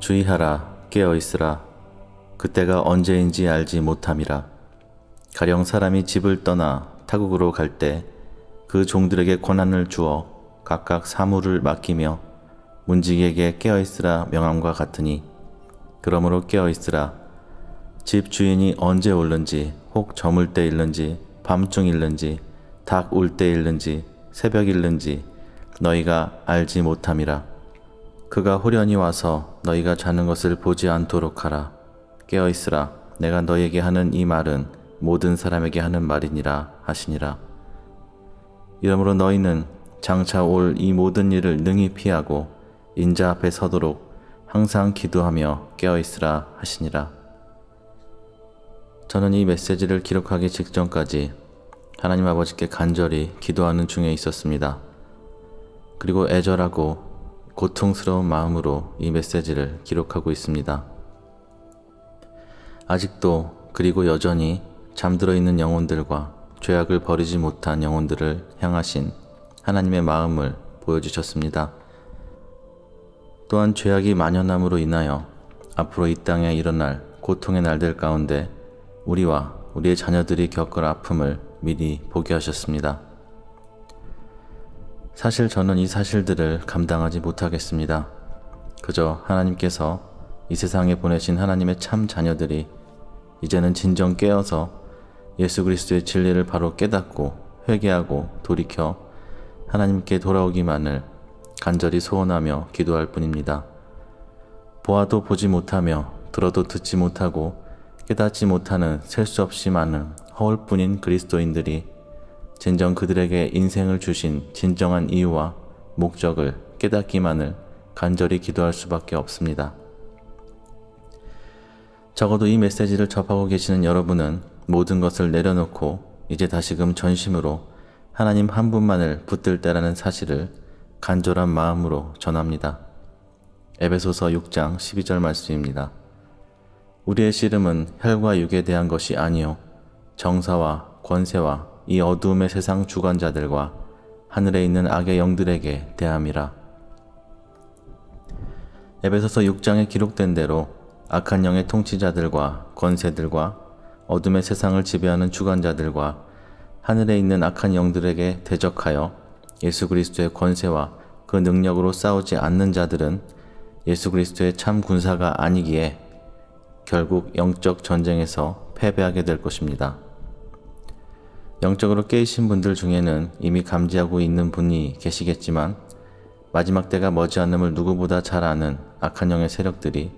주의하라, 깨어있으라. 그때가 언제인지 알지 못함이라. 가령 사람이 집을 떠나 타국으로 갈 때 그 종들에게 권한을 주어 각각 사무를 맡기며 문지기에게 깨어있으라 명함과 같으니, 그러므로 깨어있으라. 집 주인이 언제 올는지, 혹 저물 때 일는지, 밤중 일는지, 닭 울 때 일는지, 새벽 일는지 너희가 알지 못함이라. 그가 후련히 와서 너희가 자는 것을 보지 않도록 하라. 깨어있으라. 내가 너희에게 하는 이 말은 모든 사람에게 하는 말이니라 하시니라. 이러므로 너희는 장차 올 이 모든 일을 능히 피하고 인자 앞에 서도록 항상 기도하며 깨어있으라 하시니라. 저는 이 메시지를 기록하기 직전까지 하나님 아버지께 간절히 기도하는 중에 있었습니다. 그리고 애절하고 고통스러운 마음으로 이 메시지를 기록하고 있습니다. 아직도, 그리고 여전히 잠들어 있는 영혼들과 죄악을 버리지 못한 영혼들을 향하신 하나님의 마음을 보여주셨습니다. 또한 죄악이 만연함으로 인하여 앞으로 이 땅에 일어날 고통의 날들 가운데 우리와 우리의 자녀들이 겪을 아픔을 미리 보게 하셨습니다. 사실 저는 이 사실들을 감당하지 못하겠습니다. 그저 하나님께서 이 세상에 보내신 하나님의 참 자녀들이 이제는 진정 깨어서 예수 그리스도의 진리를 바로 깨닫고 회개하고 돌이켜 하나님께 돌아오기만을 간절히 소원하며 기도할 뿐입니다. 보아도 보지 못하며 들어도 듣지 못하고 깨닫지 못하는 셀 수 없이 많은 허울뿐인 그리스도인들이 진정 그들에게 인생을 주신 진정한 이유와 목적을 깨닫기만을 간절히 기도할 수밖에 없습니다. 적어도 이 메시지를 접하고 계시는 여러분은 모든 것을 내려놓고 이제 다시금 전심으로 하나님 한 분만을 붙들 때라는 사실을 간절한 마음으로 전합니다. 에베소서 6장 12절 말씀입니다. 우리의 씨름은 혈과 육에 대한 것이 아니요 정사와 권세와 이 어두움의 세상 주관자들과 하늘에 있는 악의 영들에게 대함이라. 에베소서 6장에 기록된 대로 악한 영의 통치자들과 권세들과 어둠의 세상을 지배하는 주관자들과 하늘에 있는 악한 영들에게 대적하여 예수 그리스도의 권세와 그 능력으로 싸우지 않는 자들은 예수 그리스도의 참 군사가 아니기에 결국 영적 전쟁에서 패배하게 될 것입니다. 영적으로 깨이신 분들 중에는 이미 감지하고 있는 분이 계시겠지만 마지막 때가 머지않음을 누구보다 잘 아는 악한 영의 세력들이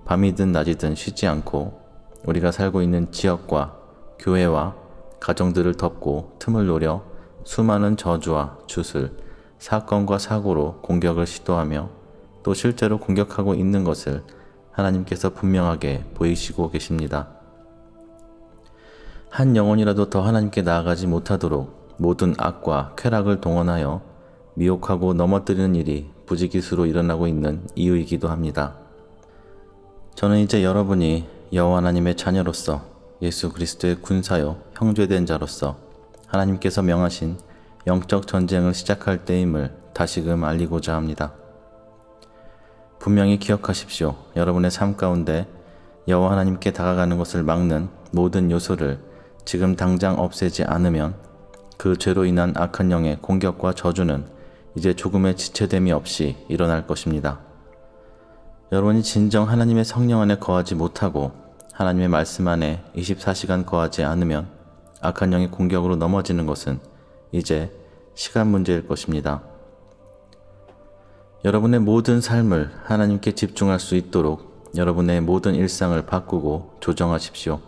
밤이든 낮이든 쉬지 않고 우리가 살고 있는 지역과 교회와 가정들을 덮고 틈을 노려 수많은 저주와 주술, 사건과 사고로 공격을 시도하며 또 실제로 공격하고 있는 것을 하나님께서 분명하게 보이시고 계십니다. 한 영혼이라도 더 하나님께 나아가지 못하도록 모든 악과 쾌락을 동원하여 미혹하고 넘어뜨리는 일이 부지기수로 일어나고 있는 이유이기도 합니다. 저는 이제 여러분이 여호와 하나님의 자녀로서 예수 그리스도의 군사요 형제된 자로서 하나님께서 명하신 영적 전쟁을 시작할 때임을 다시금 알리고자 합니다. 분명히 기억하십시오. 여러분의 삶 가운데 여호와 하나님께 다가가는 것을 막는 모든 요소를 지금 당장 없애지 않으면 그 죄로 인한 악한 영의 공격과 저주는 이제 조금의 지체됨이 없이 일어날 것입니다. 여러분이 진정 하나님의 성령 안에 거하지 못하고 하나님의 말씀 안에 24시간 거하지 않으면 악한 영의 공격으로 넘어지는 것은 이제 시간 문제일 것입니다. 여러분의 모든 삶을 하나님께 집중할 수 있도록 여러분의 모든 일상을 바꾸고 조정하십시오.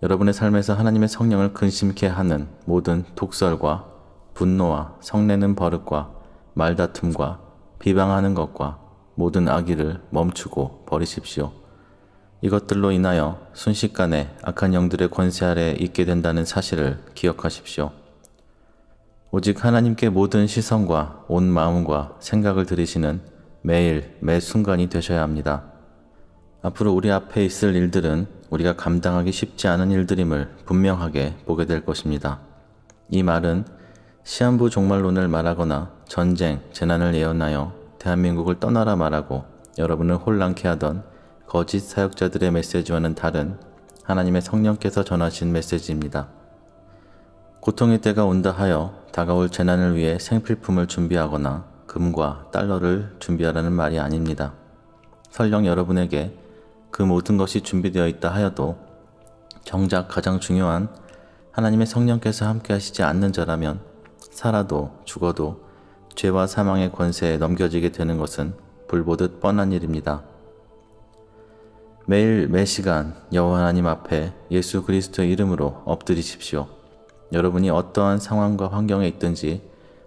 여러분의 삶에서 하나님의 성령을 근심케 하는 모든 독설과 분노와 성내는 버릇과 말다툼과 비방하는 것과 모든 악의를 멈추고 버리십시오. 이것들로 인하여 순식간에 악한 영들의 권세 아래 있게 된다는 사실을 기억하십시오. 오직 하나님께 모든 시선과 온 마음과 생각을 들이시는 매일 매 순간이 되셔야 합니다. 앞으로 우리 앞에 있을 일들은 우리가 감당하기 쉽지 않은 일들임을 분명하게 보게 될 것입니다. 이 말은 시한부 종말론을 말하거나 전쟁, 재난을 예언하여 대한민국을 떠나라 말하고 여러분을 혼란케 하던 거짓 사역자들의 메시지와는 다른 하나님의 성령께서 전하신 메시지입니다. 고통의 때가 온다 하여 다가올 재난을 위해 생필품을 준비하거나 금과 달러를 준비하라는 말이 아닙니다. 설령 여러분에게 그 모든 것이 준비되어 있다 하여도 정작 가장 중요한 하나님의 성령께서 함께 하시지 않는 자라면 살아도 죽어도 죄와 사망의 권세에 넘겨지게 되는 것은 불보듯 뻔한 일입니다. 매일 매시간 여호와 하나님 앞에 예수 그리스도의 이름으로 엎드리십시오. 여러분이 어떠한 상황과 환경에 있든지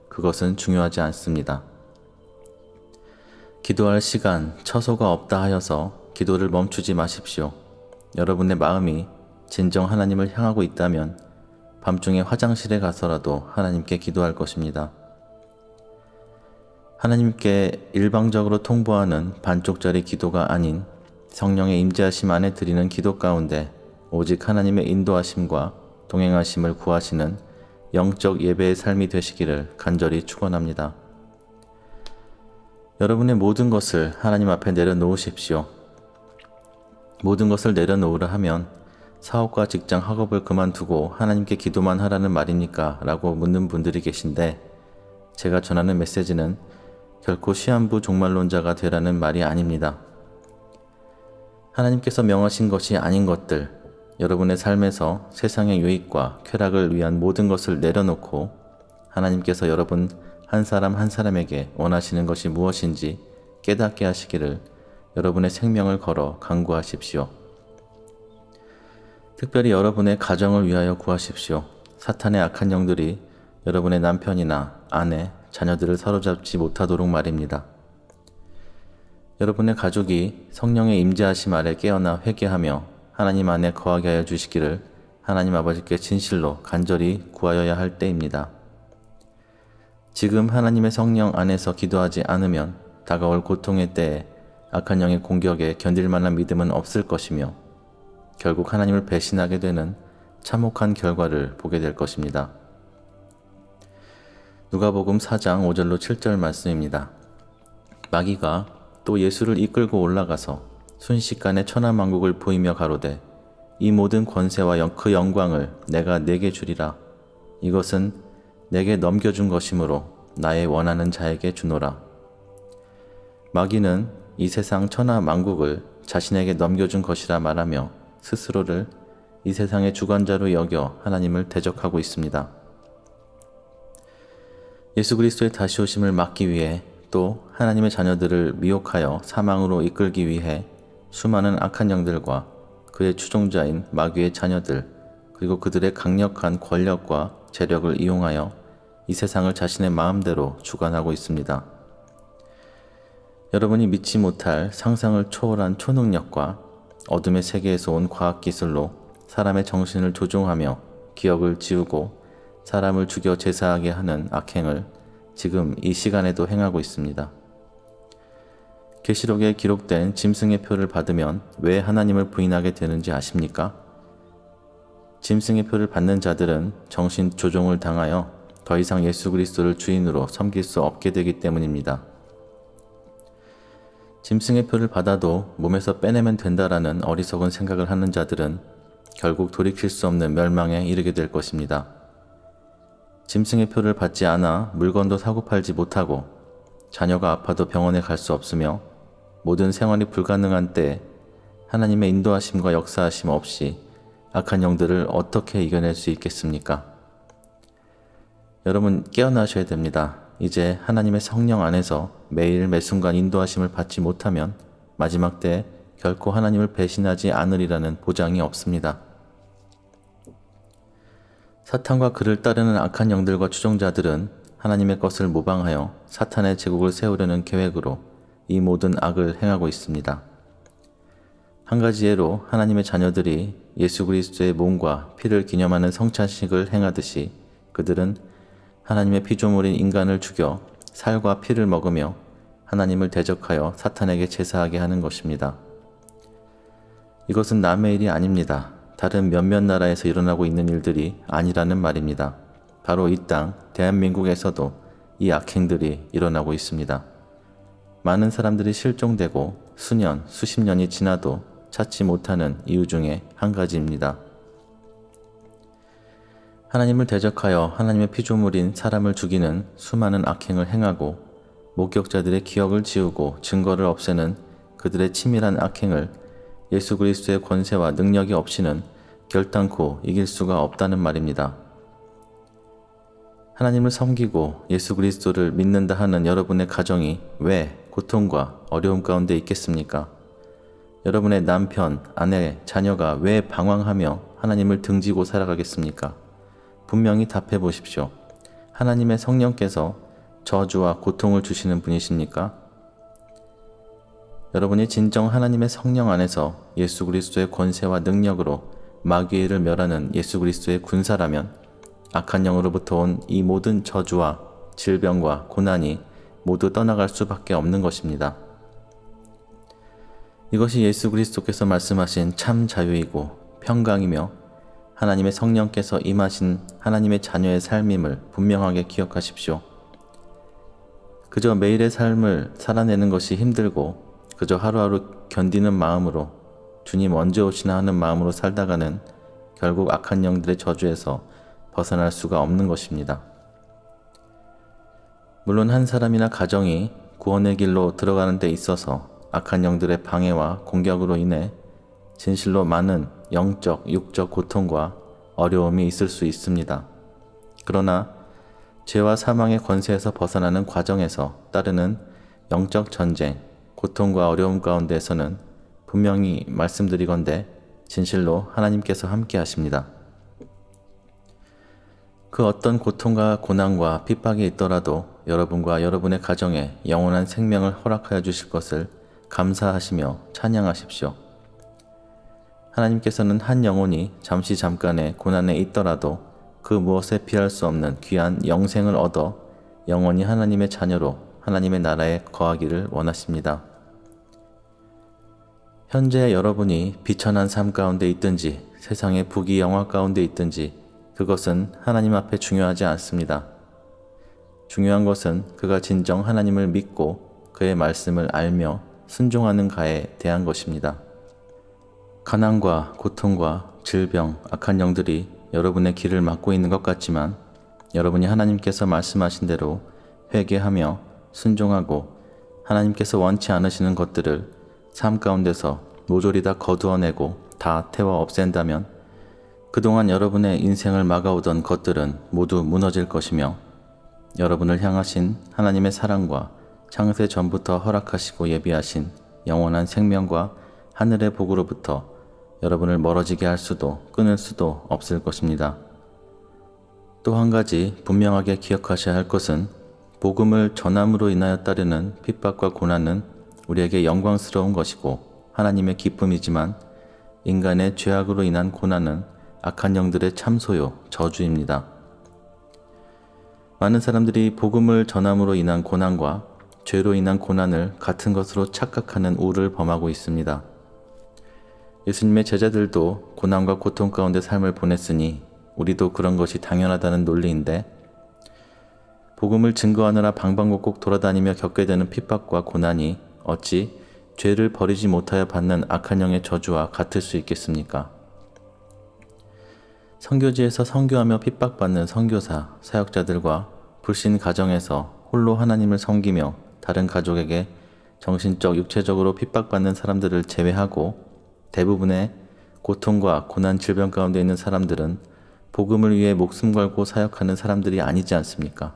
그것은 중요하지 않습니다. 기도할 시간, 처소가 없다 하여서 기도를 멈추지 마십시오. 여러분의 마음이 진정 하나님을 향하고 있다면 밤중에 화장실에 가서라도 하나님께 기도할 것입니다. 하나님께 일방적으로 통보하는 반쪽짜리 기도가 아닌 성령의 임재하심 안에 드리는 기도 가운데 오직 하나님의 인도하심과 동행하심을 구하시는 영적 예배의 삶이 되시기를 간절히 축원합니다. 여러분의 모든 것을 하나님 앞에 내려놓으십시오. 모든 것을 내려놓으라 하면 사업과 직장, 학업을 그만두고 하나님께 기도만 하라는 말입니까? 라고 묻는 분들이 계신데 제가 전하는 메시지는 결코 시한부 종말론자가 되라는 말이 아닙니다. 하나님께서 명하신 것이 아닌 것들, 여러분의 삶에서 세상의 유익과 쾌락을 위한 모든 것을 내려놓고 하나님께서 여러분 한 사람 한 사람에게 원하시는 것이 무엇인지 깨닫게 하시기를 여러분의 생명을 걸어 간구하십시오. 특별히 여러분의 가정을 위하여 구하십시오. 사탄의 악한 영들이 여러분의 남편이나 아내, 자녀들을 사로잡지 못하도록 말입니다. 여러분의 가족이 성령의 임재하심 아래 깨어나 회개하며 하나님 안에 거하게 하여 주시기를 하나님 아버지께 진실로 간절히 구하여야 할 때입니다. 지금 하나님의 성령 안에서 기도하지 않으면 다가올 고통의 때에 악한 영의 공격에 견딜 만한 믿음은 없을 것이며 결국 하나님을 배신하게 되는 참혹한 결과를 보게 될 것입니다. 누가복음 4장 5절로 7절 말씀입니다. 마귀가 또 예수를 이끌고 올라가서 순식간에 천하만국을 보이며 가로되 이 모든 권세와 그 영광을 내가 네게 주리라. 이것은 내게 넘겨준 것이므로 나의 원하는 자에게 주노라. 마귀는 이 세상 천하만국을 자신에게 넘겨준 것이라 말하며 스스로를 이 세상의 주관자로 여겨 하나님을 대적하고 있습니다. 예수 그리스도의 다시 오심을 막기 위해 또 하나님의 자녀들을 미혹하여 사망으로 이끌기 위해 수많은 악한 영들과 그의 추종자인 마귀의 자녀들 그리고 그들의 강력한 권력과 재력을 이용하여 이 세상을 자신의 마음대로 주관하고 있습니다. 여러분이 믿지 못할 상상을 초월한 초능력과 어둠의 세계에서 온 과학기술로 사람의 정신을 조종하며 기억을 지우고 사람을 죽여 제사하게 하는 악행을 지금 이 시간에도 행하고 있습니다. 계시록에 기록된 짐승의 표를 받으면 왜 하나님을 부인하게 되는지 아십니까? 짐승의 표를 받는 자들은 정신 조종을 당하여 더 이상 예수 그리스도를 주인으로 섬길 수 없게 되기 때문입니다. 짐승의 표를 받아도 몸에서 빼내면 된다라는 어리석은 생각을 하는 자들은 결국 돌이킬 수 없는 멸망에 이르게 될 것입니다. 짐승의 표를 받지 않아 물건도 사고 팔지 못하고 자녀가 아파도 병원에 갈 수 없으며 모든 생활이 불가능한 때에 하나님의 인도하심과 역사하심 없이 악한 영들을 어떻게 이겨낼 수 있겠습니까? 여러분 깨어나셔야 됩니다. 이제 하나님의 성령 안에서 매일 매순간 인도하심을 받지 못하면 마지막 때에 결코 하나님을 배신하지 않으리라는 보장이 없습니다. 사탄과 그를 따르는 악한 영들과 추종자들은 하나님의 것을 모방하여 사탄의 제국을 세우려는 계획으로 이 모든 악을 행하고 있습니다. 한 가지 예로 하나님의 자녀들이 예수 그리스도의 몸과 피를 기념하는 성찬식을 행하듯이 그들은 하나님의 피조물인 인간을 죽여 살과 피를 먹으며 하나님을 대적하여 사탄에게 제사하게 하는 것입니다. 이것은 남의 일이 아닙니다. 다른 몇몇 나라에서 일어나고 있는 일들이 아니라는 말입니다. 바로 이 땅 대한민국에서도 이 악행들이 일어나고 있습니다. 많은 사람들이 실종되고 수년, 수십 년이 지나도 찾지 못하는 이유 중에 한 가지입니다. 하나님을 대적하여 하나님의 피조물인 사람을 죽이는 수많은 악행을 행하고 목격자들의 기억을 지우고 증거를 없애는 그들의 치밀한 악행을 예수 그리스도의 권세와 능력이 없이는 결단코 이길 수가 없다는 말입니다. 하나님을 섬기고 예수 그리스도를 믿는다 하는 여러분의 가정이 왜 고통과 어려움 가운데 있겠습니까? 여러분의 남편, 아내, 자녀가 왜 방황하며 하나님을 등지고 살아가겠습니까? 분명히 답해 보십시오. 하나님의 성령께서 저주와 고통을 주시는 분이십니까? 여러분이 진정 하나님의 성령 안에서 예수 그리스도의 권세와 능력으로 마귀의 일을 멸하는 예수 그리스도의 군사라면 악한 영으로부터 온 이 모든 저주와 질병과 고난이 모두 떠나갈 수밖에 없는 것입니다. 이것이 예수 그리스도께서 말씀하신 참 자유이고 평강이며 하나님의 성령께서 임하신 하나님의 자녀의 삶임을 분명하게 기억하십시오. 그저 매일의 삶을 살아내는 것이 힘들고 그저 하루하루 견디는 마음으로 주님 언제 오시나 하는 마음으로 살다가는 결국 악한 영들의 저주에서 벗어날 수가 없는 것입니다. 물론 한 사람이나 가정이 구원의 길로 들어가는 데 있어서 악한 영들의 방해와 공격으로 인해 진실로 많은 영적, 육적 고통과 어려움이 있을 수 있습니다. 그러나 죄와 사망의 권세에서 벗어나는 과정에서 따르는 영적 전쟁, 고통과 어려움 가운데에서는 분명히 말씀드리건대 진실로 하나님께서 함께 하십니다. 그 어떤 고통과 고난과 핍박이 있더라도 여러분과 여러분의 가정에 영원한 생명을 허락하여 주실 것을 감사하시며 찬양하십시오. 하나님께서는 한 영혼이 잠시 잠깐의 고난에 있더라도 그 무엇에 비할 수 없는 귀한 영생을 얻어 영원히 하나님의 자녀로 하나님의 나라에 거하기를 원하십니다. 현재 여러분이 비천한 삶 가운데 있든지 세상의 부귀영화 가운데 있든지 그것은 하나님 앞에 중요하지 않습니다. 중요한 것은 그가 진정 하나님을 믿고 그의 말씀을 알며 순종하는 가에 대한 것입니다. 가난과 고통과 질병, 악한 영들이 여러분의 길을 막고 있는 것 같지만 여러분이 하나님께서 말씀하신 대로 회개하며 순종하고 하나님께서 원치 않으시는 것들을 삶 가운데서 모조리 다 거두어내고 다 태워 없앤다면 그동안 여러분의 인생을 막아오던 것들은 모두 무너질 것이며 여러분을 향하신 하나님의 사랑과 창세 전부터 허락하시고 예비하신 영원한 생명과 하늘의 복으로부터 여러분을 멀어지게 할 수도 끊을 수도 없을 것입니다. 또 한 가지 분명하게 기억하셔야 할 것은 복음을 전함으로 인하여 따르는 핍박과 고난은 우리에게 영광스러운 것이고 하나님의 기쁨이지만 인간의 죄악으로 인한 고난은 악한 영들의 참소요, 저주입니다. 많은 사람들이 복음을 전함으로 인한 고난과 죄로 인한 고난을 같은 것으로 착각하는 우를 범하고 있습니다. 예수님의 제자들도 고난과 고통 가운데 삶을 보냈으니 우리도 그런 것이 당연하다는 논리인데 복음을 증거하느라 방방곡곡 돌아다니며 겪게 되는 핍박과 고난이 어찌 죄를 버리지 못하여 받는 악한 영의 저주와 같을 수 있겠습니까? 선교지에서 선교하며 핍박받는 선교사, 사역자들과 불신 가정에서 홀로 하나님을 섬기며 다른 가족에게 정신적, 육체적으로 핍박받는 사람들을 제외하고 대부분의 고통과 고난, 질병 가운데 있는 사람들은 복음을 위해 목숨 걸고 사역하는 사람들이 아니지 않습니까?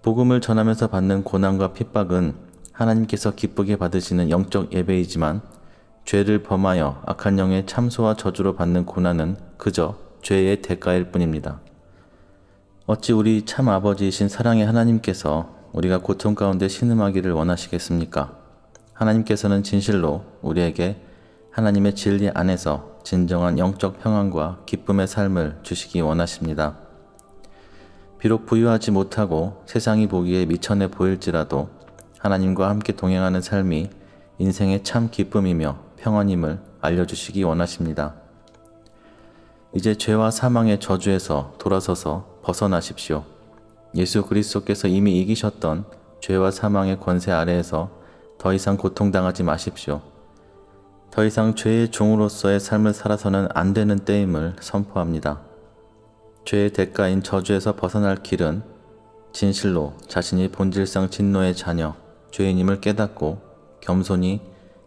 복음을 전하면서 받는 고난과 핍박은 하나님께서 기쁘게 받으시는 영적 예배이지만 죄를 범하여 악한 영의 참소와 저주로 받는 고난은 그저 죄의 대가일 뿐입니다. 어찌 우리 참 아버지이신 사랑의 하나님께서 우리가 고통 가운데 신음하기를 원하시겠습니까? 하나님께서는 진실로 우리에게 하나님의 진리 안에서 진정한 영적 평안과 기쁨의 삶을 주시기 원하십니다. 비록 부유하지 못하고 세상이 보기에 미천해 보일지라도 하나님과 함께 동행하는 삶이 인생의 참 기쁨이며 평안임을 알려주시기 원하십니다. 이제 죄와 사망의 저주에서 돌아서서 벗어나십시오. 예수 그리스도께서 이미 이기셨던 죄와 사망의 권세 아래에서 더 이상 고통당하지 마십시오. 더 이상 죄의 종으로서의 삶을 살아서는 안 되는 때임을 선포합니다. 죄의 대가인 저주에서 벗어날 길은 진실로 자신이 본질상 진노의 자녀, 죄인임을 깨닫고 겸손히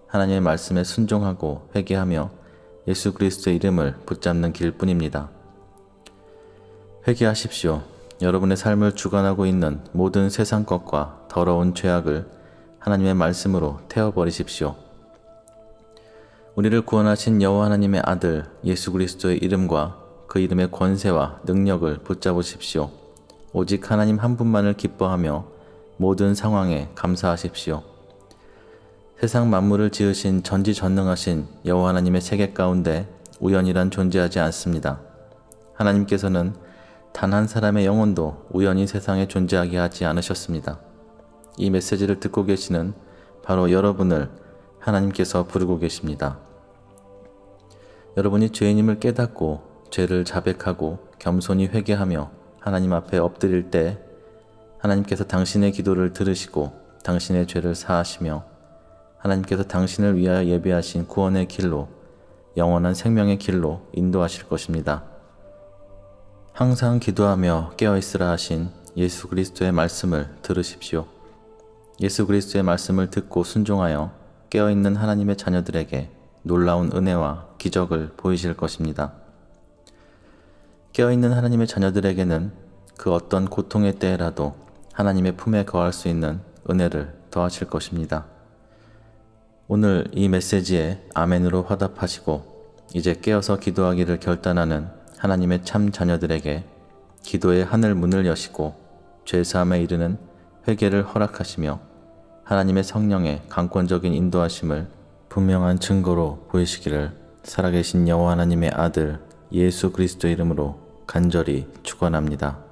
하나님의 말씀에 순종하고 회개하며 예수 그리스도의 이름을 붙잡는 길뿐입니다. 회개하십시오. 여러분의 삶을 주관하고 있는 모든 세상 것과 더러운 죄악을 하나님의 말씀으로 태워버리십시오. 우리를 구원하신 여호와 하나님의 아들 예수 그리스도의 이름과 그 이름의 권세와 능력을 붙잡으십시오. 오직 하나님 한 분만을 기뻐하며 모든 상황에 감사하십시오. 세상 만물을 지으신 전지전능하신 여호와 하나님의 세계 가운데 우연이란 존재하지 않습니다. 하나님께서는 단 한 사람의 영혼도 우연히 세상에 존재하게 하지 않으셨습니다. 이 메시지를 듣고 계시는 바로 여러분을 하나님께서 부르고 계십니다. 여러분이 죄인임을 깨닫고 죄를 자백하고 겸손히 회개하며 하나님 앞에 엎드릴 때 하나님께서 당신의 기도를 들으시고 당신의 죄를 사하시며 하나님께서 당신을 위하여 예비하신 구원의 길로, 영원한 생명의 길로 인도하실 것입니다. 항상 기도하며 깨어있으라 하신 예수 그리스도의 말씀을 들으십시오. 예수 그리스도의 말씀을 듣고 순종하여 깨어있는 하나님의 자녀들에게 놀라운 은혜와 기적을 보이실 것입니다. 깨어있는 하나님의 자녀들에게는 그 어떤 고통의 때에라도 하나님의 품에 거할 수 있는 은혜를 더하실 것입니다. 오늘 이 메시지에 아멘으로 화답하시고 이제 깨어서 기도하기를 결단하는 하나님의 참 자녀들에게 기도의 하늘 문을 여시고 죄사함에 이르는 회개를 허락하시며 하나님의 성령의 강권적인 인도하심을 분명한 증거로 보이시기를 살아계신 여호와 하나님의 아들 예수 그리스도 이름으로 간절히 축원합니다.